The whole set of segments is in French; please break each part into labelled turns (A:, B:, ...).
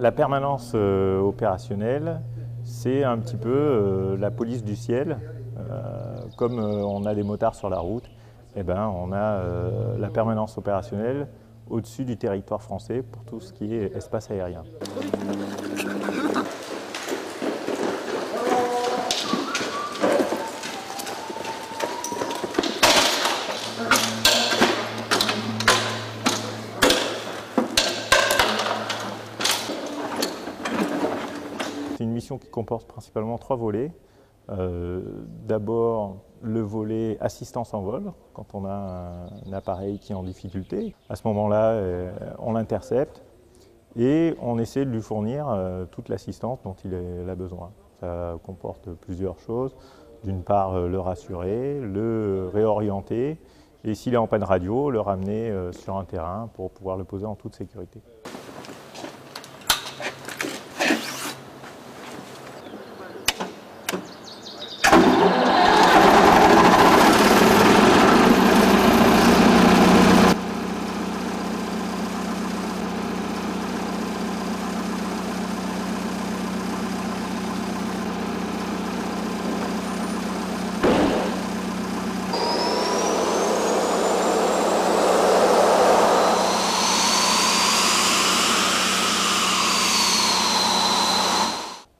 A: La permanence opérationnelle, c'est un petit peu la police du ciel. Comme on a des motards sur la route, eh ben, on a la permanence opérationnelle au-dessus du territoire français pour tout ce qui est espace aérien. C'est une mission qui comporte principalement 3 volets. D'abord, le volet assistance en vol, quand on a un appareil qui est en difficulté. À ce moment-là, on l'intercepte et on essaie de lui fournir toute l'assistance dont il a besoin. Ça comporte plusieurs choses. D'une part, le rassurer, le réorienter et s'il est en panne radio, le ramener sur un terrain pour pouvoir le poser en toute sécurité.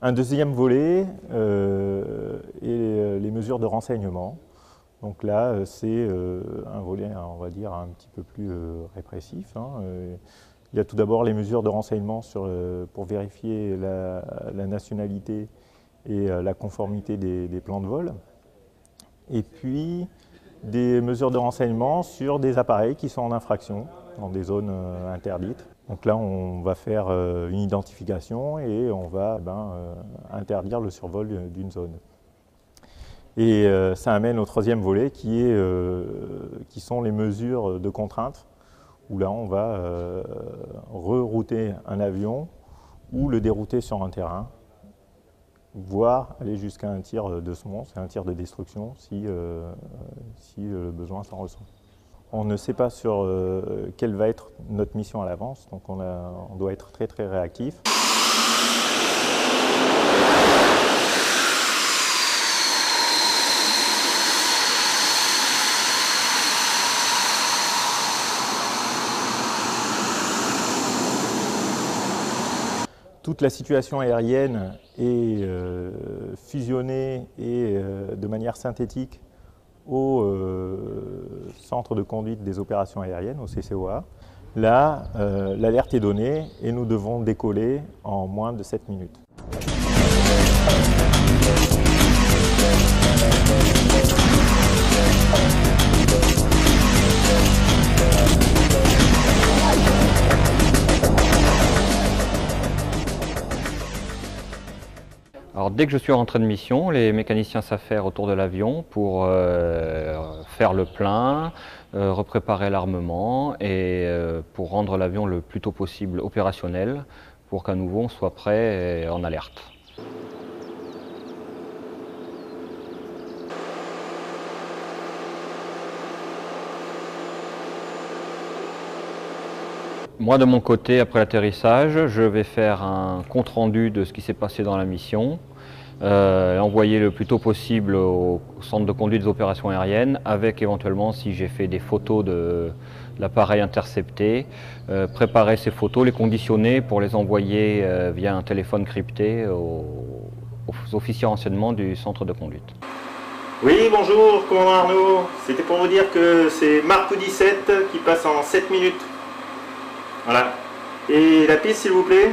A: Un deuxième volet est les mesures de renseignement. Donc là, c'est un volet, on va dire, un petit peu plus répressif. Il y a tout d'abord les mesures de renseignement pour vérifier la nationalité et la conformité des plans de vol. Et puis, des mesures de renseignement sur des appareils qui sont en infraction, dans des zones interdites. Donc là, on va faire une identification et on va interdire le survol d'une zone. Et ça amène au troisième volet qui sont les mesures de contrainte, où là, on va rerouter un avion ou le dérouter sur un terrain, voire aller jusqu'à un tir de semonce et un tir de destruction si le besoin s'en ressent. On ne sait pas sur quelle va être notre mission à l'avance, donc on doit être très très réactif. Toute la situation aérienne est fusionnée et de manière synthétique au centre de conduite des opérations aériennes, au CCOA. Là, l'alerte est donnée et nous devons décoller en moins de 7 minutes.
B: Alors, dès que je suis rentré de mission, les mécaniciens s'affairent autour de l'avion pour faire le plein, repréparer l'armement et pour rendre l'avion le plus tôt possible opérationnel pour qu'à nouveau on soit prêt et en alerte. Moi, de mon côté, après l'atterrissage, je vais faire un compte-rendu de ce qui s'est passé dans la mission, envoyer le plus tôt possible au centre de conduite des opérations aériennes, avec éventuellement, si j'ai fait des photos de l'appareil intercepté, préparer ces photos, les conditionner pour les envoyer via un téléphone crypté aux officiers renseignement du centre de conduite.
A: Oui, bonjour, commandant Arnaud. C'était pour vous dire que c'est Marco 17 qui passe en 7 minutes. Voilà. Et la piste, s'il vous plaît?